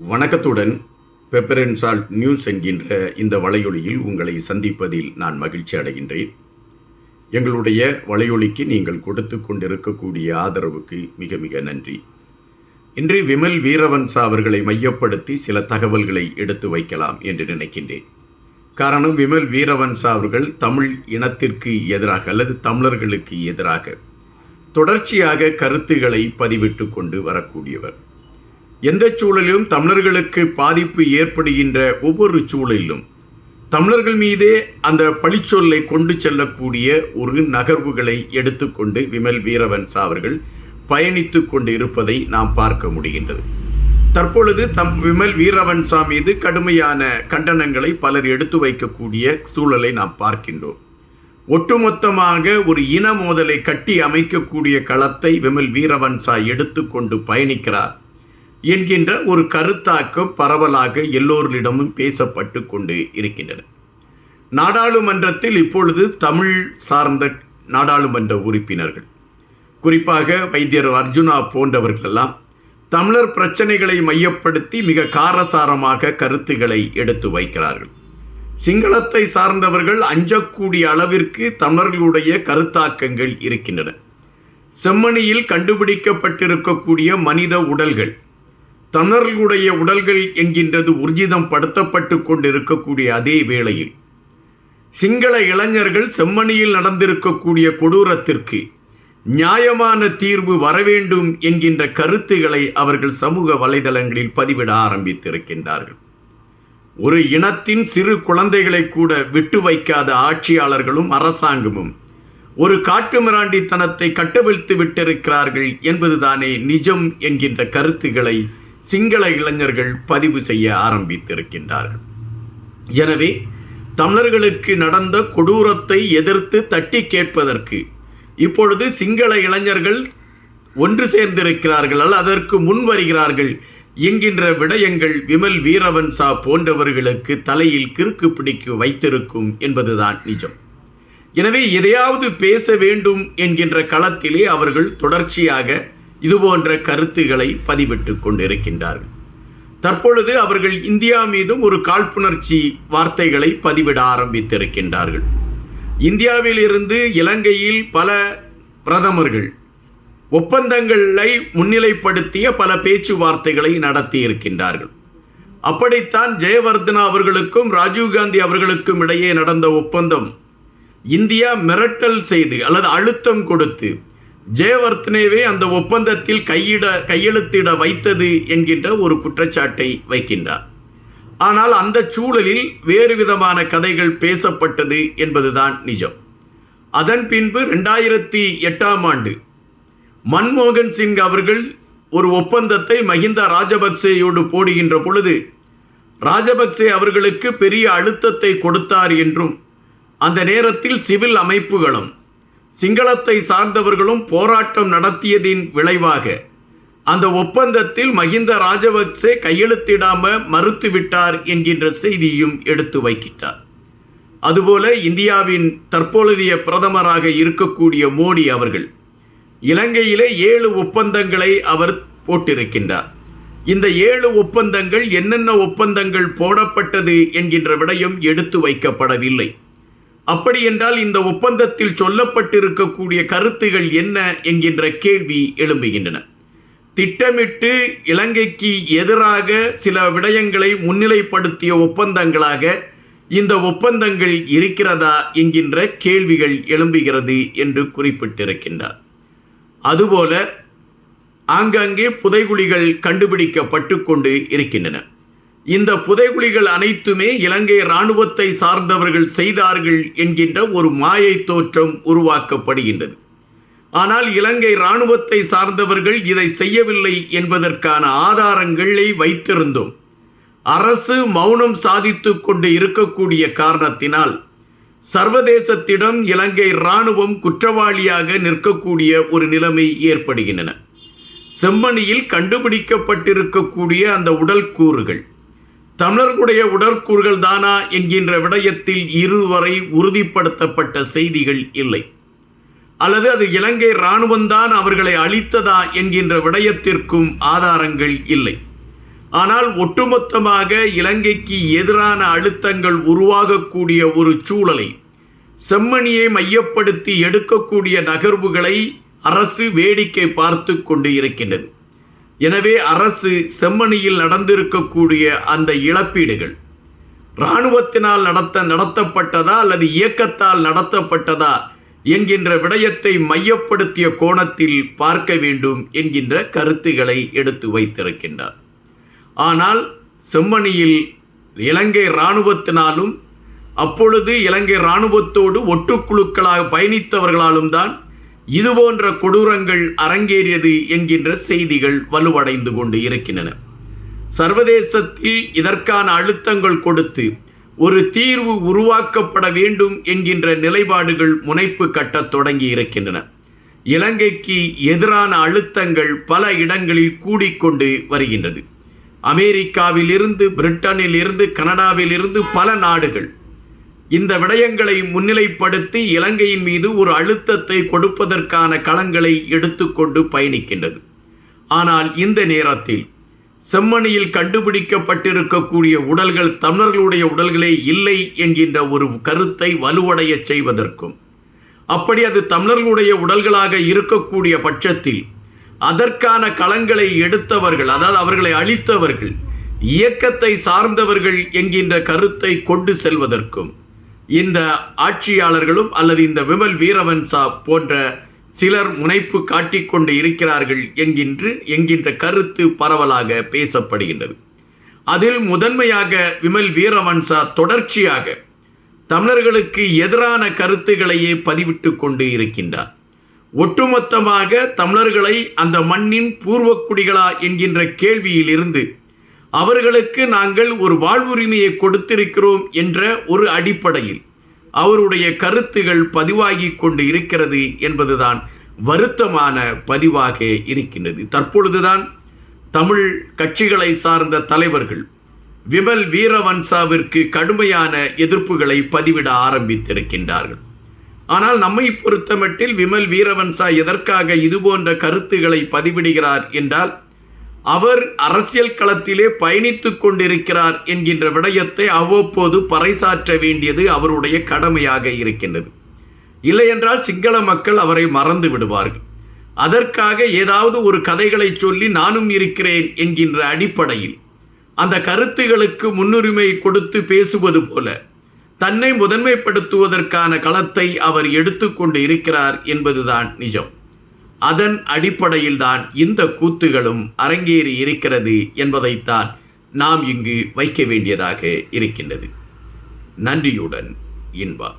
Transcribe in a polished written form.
வணக்கத்துடன் pepper and salt news என்கின்ற இந்த வலையொலியில் உங்களை சந்திப்பதில் நான் மகிழ்ச்சி அடைகின்றேன். எங்களுடைய வலையொலிக்கு நீங்கள் கொடுத்து கொண்டிருக்கக்கூடிய ஆதரவுக்கு மிக மிக நன்றி. இன்று விமல் வீரவன்சா அவர்களை மையப்படுத்தி சில தகவல்களை எடுத்து வைக்கலாம் என்று நினைக்கின்றேன். காரணம், விமல் வீரவன்சா அவர்கள் தமிழ் இனத்திற்கு எதிராக அல்லது தமிழர்களுக்கு எதிராக தொடர்ச்சியாக கருத்துக்களை பதிவிட்டு கொண்டு வரக்கூடியவர். எந்த சூழலிலும் தமிழர்களுக்கு பாதிப்பு ஏற்படுகின்ற ஒவ்வொரு சூழலிலும் தமிழர்கள் மீதே அந்த பழிச்சொல்லை கொண்டு செல்லக்கூடிய ஒரு நகர்வுகளை எடுத்துக்கொண்டு விமல் வீரவன்சா அவர்கள் பயணித்து கொண்டு இருப்பதை நாம் பார்க்க முடிகின்றது. தற்பொழுது விமல் வீரவன்சா மீது கடுமையான கண்டனங்களை பலர் எடுத்து வைக்கக்கூடிய சூழலை நாம் பார்க்கின்றோம். ஒட்டுமொத்தமாக ஒரு இன மோதலை கட்டி அமைக்கக்கூடிய களத்தை விமல் வீரவன்சா எடுத்துக்கொண்டு பயணிக்கிறார் என்கின்ற ஒரு கருத்தாக்கம் பரவலாக எல்லோரிடமும் பேசப்பட்டு கொண்டு இருக்கின்றன. நாடாளுமன்றத்தில் இப்பொழுது தமிழ் சார்ந்த நாடாளுமன்ற உறுப்பினர்கள், குறிப்பாக வைத்தியர் அர்ஜுனா போன்றவர்களெல்லாம் தமிழர் பிரச்சனைகளை மையப்படுத்தி மிக காரசாரமாக கருத்துக்களை எடுத்து வைக்கிறார்கள். சிங்களத்தை சார்ந்தவர்கள் அஞ்சக்கூடிய அளவிற்கு தமிழர்களுடைய கருத்தாக்கங்கள் இருக்கின்றன. செம்மணியில் கண்டுபிடிக்கப்பட்டிருக்கக்கூடிய மனித உடல்கள் தமிழர்களுடைய உடல்கள் என்கின்றது ஊர்ஜிதம் படுத்தப்பட்டு கொண்டிருக்கக்கூடிய அதே வேளையில் சிங்கள இளைஞர்கள் செம்மணியில் நடந்திருக்கக்கூடிய கொடூரத்திற்கு நியாயமான தீர்வு வரவேண்டும் என்கின்ற கருத்துக்களை அவர்கள் சமூக வலைதளங்களில் பதிவிட ஆரம்பித்திருக்கின்றார்கள். ஒரு இனத்தின் சிறு குழந்தைகளை கூட விட்டு வைக்காத ஆட்சியாளர்களும் அரசாங்கமும் ஒரு காட்டுமிராண்டித்தனத்தை கட்டவிழ்த்து விட்டிருக்கிறார்கள் என்பதுதானே நிஜம் என்கின்ற கருத்துக்களை சிங்கள இளைஞர்கள் பதிவு செய்ய ஆரம்பித்திருக்கின்றார்கள். எனவே தமிழர்களுக்கு நடந்த கொடூரத்தை எதிர்த்து தட்டி கேட்பதற்கு இப்பொழுது சிங்கள இளைஞர்கள் ஒன்று சேர்ந்திருக்கிறார்கள், அதற்கு முன் வருகிறார்கள் என்கின்ற விடயங்கள் விமல் வீரவன்சா போன்றவர்களுக்கு தலையில் கிறுக்கு பிடிக்க வைத்திருக்கும் என்பதுதான் நிஜம். எனவே எதையாவது பேச வேண்டும் என்கின்ற களத்திலே அவர்கள் தொடர்ச்சியாக இதுபோன்ற கருத்துக்களை பதிவிட்டு கொண்டிருக்கின்றார்கள். தற்பொழுது அவர்கள் இந்தியா மீதும் ஒரு காழ்ப்புணர்ச்சி வார்த்தைகளை பதிவிட ஆரம்பித்திருக்கின்றார்கள். இந்தியாவில் இருந்து இலங்கையில் பல பிரதமர்கள் ஒப்பந்தங்களை முன்னிலைப்படுத்திய பல பேச்சுவார்த்தைகளை நடத்தி இருக்கின்றார்கள். அப்படித்தான் ஜெயவர்தனா அவர்களுக்கும் ராஜீவ்காந்தி அவர்களுக்கும் இடையே நடந்த ஒப்பந்தம் இந்தியா மிரட்டல் செய்து அல்லது அழுத்தம் கொடுத்து ஜெயவர்தனேவே அந்த ஒப்பந்தத்தில் கையெழுத்திட வைத்தது என்கின்ற ஒரு குற்றச்சாட்டை வைக்கின்றார். ஆனால் அந்த சூழலில் வேறு விதமான கதைகள் பேசப்பட்டது என்பதுதான் நிஜம். அதன் பின்பு 2008ஆம் ஆண்டு மன்மோகன் சிங் அவர்கள் ஒரு ஒப்பந்தத்தை மஹிந்த ராஜபக்சேயோடு போடுகின்ற பொழுது ராஜபக்சே அவர்களுக்கு பெரிய அழுத்தத்தை கொடுத்தார் என்றும் அந்த நேரத்தில் சிவில் அமைப்புகளும் சிங்களத்தை சார்ந்தவர்களும் போராட்டம் நடத்தியதின் விளைவாக அந்த ஒப்பந்தத்தில் மஹிந்த ராஜபக்சே கையெழுத்திடாம மறுத்துவிட்டார் என்கின்ற செய்தியும் எடுத்து வைக்கின்றார். அதுபோல இந்தியாவின் தற்பொழுதைய பிரதமராக இருக்கக்கூடிய மோடி அவர்கள் இலங்கையிலே 7 ஒப்பந்தங்களை அவர் போட்டிருக்கின்றார். இந்த 7 ஒப்பந்தங்கள் என்னென்ன ஒப்பந்தங்கள் போடப்பட்டது என்கின்ற விடயம் எடுத்து வைக்கப்படவில்லை. அப்படி என்றால் இந்த ஒப்பந்தத்தில் சொல்லப்பட்டிருக்கக்கூடிய கருத்துகள் என்ன என்கின்ற கேள்வி எழும்புகின்றன. திட்டமிட்டு இலங்கைக்கு எதிராக சில விடயங்களை முன்னிலைப்படுத்திய ஒப்பந்தங்களாக இந்த ஒப்பந்தங்கள் இருக்கிறதா என்கின்ற கேள்விகள் எழும்புகிறது என்று குறிப்பிட்டிருக்கின்றார். அதுபோல ஆங்காங்கே புதைகுழிகள் கண்டுபிடிக்கப்பட்டு கொண்டு இருக்கின்றன. இந்த புதைகுழிகள் அனைத்துமே இலங்கை இராணுவத்தை சார்ந்தவர்கள் செய்தார்கள் என்கின்ற ஒரு மாயை தோற்றம் உருவாக்கப்படுகின்றது. ஆனால் இலங்கை இராணுவத்தை சார்ந்தவர்கள் இதை செய்யவில்லை என்பதற்கான ஆதாரங்களை வைத்திருந்தோம். அரசு மௌனம் சாதித்து கொண்டு இருக்கக்கூடிய காரணத்தினால் சர்வதேசத்திடம் இலங்கை இராணுவம் குற்றவாளியாக நிற்கக்கூடிய ஒரு நிலைமை ஏற்படுகின்றன. செம்மணியில் கண்டுபிடிக்கப்பட்டிருக்கக்கூடிய அந்த உடல் கூறுகள் தமிழர்களுடைய உடற்கூறுகள் தானா என்கின்ற விடயத்தில் இதுவரை உறுதிப்படுத்தப்பட்ட செய்திகள் இல்லை. அல்லது அது இலங்கை இராணுவம்தான் அவர்களை அழித்ததா என்கின்ற விடயத்திற்கும் ஆதாரங்கள் இல்லை. ஆனால் ஒட்டுமொத்தமாக இலங்கைக்கு எதிரான அழுத்தங்கள் உருவாகக்கூடிய ஒரு சூழலை, செம்மணியை மையப்படுத்தி எடுக்கக்கூடிய நகர்வுகளை அரசு வேடிக்கை பார்த்து கொண்டு இருக்கின்றது. எனவே அரசு செம்மணியில் நடந்திருக்கக்கூடிய அந்த இழப்பீடுகள் இராணுவத்தினால் நடத்தப்பட்டதா அல்லது இயக்கத்தால் நடத்தப்பட்டதா என்கின்ற விடயத்தை மையப்படுத்திய கோணத்தில் பார்க்க வேண்டும் என்கின்ற கருத்துக்களை எடுத்து வைத்திருக்கின்றார். ஆனால் செம்மணியில் இலங்கை இராணுவத்தினாலும் அப்பொழுது இலங்கை இராணுவத்தோடு ஒட்டுக்குழுக்களாக பயணித்தவர்களாலும் தான் இதுபோன்ற கொடூரங்கள் அரங்கேறியது என்கின்ற செய்திகள் வலுவடைந்து கொண்டு இருக்கின்றன. சர்வதேசத்தில் இதற்கான அழுத்தங்கள் கொடுத்து ஒரு தீர்வு உருவாக்கப்பட வேண்டும் என்கின்ற நிலைப்பாடுகள் முனைப்பு கட்டத் தொடங்கி இருக்கின்றன. இலங்கைக்கு எதிரான அழுத்தங்கள் பல இடங்களில் கூடிக்கொண்டு வருகின்றது. அமெரிக்காவிலிருந்து, பிரிட்டனிலிருந்து, கனடாவிலிருந்து பல நாடுகள் இந்த விடயங்களை முன்னிலைப்படுத்தி இலங்கையின் மீது ஒரு அழுத்தத்தை கொடுப்பதற்கான களங்களை எடுத்துக்கொண்டு பயணிக்கின்றது. ஆனால் இந்த நேரத்தில் செம்மணியில் கண்டுபிடிக்கப்பட்டிருக்கக்கூடிய உடல்கள் தமிழர்களுடைய உடல்களே இல்லை என்கின்ற ஒரு கருத்தை வலுவடைய செய்வதற்கும், அப்படி அது தமிழர்களுடைய உடல்களாக இருக்கக்கூடிய பட்சத்தில் அதற்கான களங்களை எடுத்தவர்கள், அதாவது அவர்களை அழித்தவர்கள் இயக்கத்தை சார்ந்தவர்கள் என்கின்ற கருத்தை கொண்டு செல்வதற்கும் இந்த ஆட்சியாளர்களும் அல்லது இந்த விமல் வீரவன்சா போன்ற சிலர் முனைப்பு காட்டிக்கொண்டு இருக்கிறார்கள் என்கின்ற கருத்து பரவலாக பேசப்படுகின்றது. அதில் முதன்மையாக விமல் வீரவன்சா தொடர்ச்சியாக தமிழர்களுக்கு எதிரான கருத்துக்களையே பதிவிட்டு கொண்டு இருக்கின்றார். ஒட்டுமொத்தமாக தமிழர்களை அந்த மண்ணின் பூர்வக்குடிகளா என்கின்ற கேள்வியிலிருந்து அவர்களுக்கு நாங்கள் ஒரு வாழ்வுரிமையை கொடுத்திருக்கிறோம் என்ற ஒரு அடிப்படையில் அவருடைய கருத்துகள் பதிவாகி கொண்டு இருக்கிறது என்பதுதான் வருத்தமான பதிவாக இருக்கின்றது. தற்பொழுதுதான் தமிழ் கட்சிகளை சார்ந்த தலைவர்கள் விமல் வீரவன்சாவிற்கு கடுமையான எதிர்ப்புகளை பதிவிட ஆரம்பித்திருக்கின்றார்கள். ஆனால் நம்மை பொறுத்தமட்டில் விமல் வீரவன்சா எதற்காக இதுபோன்ற கருத்துக்களை பதிவிடுகிறார் என்றால், அவர் அரசியல் களத்திலே பயணித்து கொண்டிருக்கிறார் என்கின்ற விடயத்தை அவ்வப்போது பறைசாற்ற வேண்டியது அவருடைய கடமையாக இருக்கின்றது. இல்லையென்றால் சிங்கள மக்கள் அவரை மறந்து விடுவார்கள். அதற்காக ஏதாவது ஒரு கதைகளை சொல்லி நானும் இருக்கிறேன் என்கின்ற அடிப்படையில் அந்த கருத்துகளுக்கு முன்னுரிமை கொடுத்து பேசுவது போல தன்னை முதன்மைப்படுத்துவதற்கான களத்தை அவர் எடுத்துக்கொண்டு இருக்கிறார் என்பதுதான் நிஜம். அதன் அடிப்படையில்தான் இந்த கூத்துகளும் அரங்கேறி இருக்கிறது என்பதைத்தான் நாம் இங்கு வைக்க வேண்டியதாக இருக்கின்றது. நன்றியுடன் இன்பா.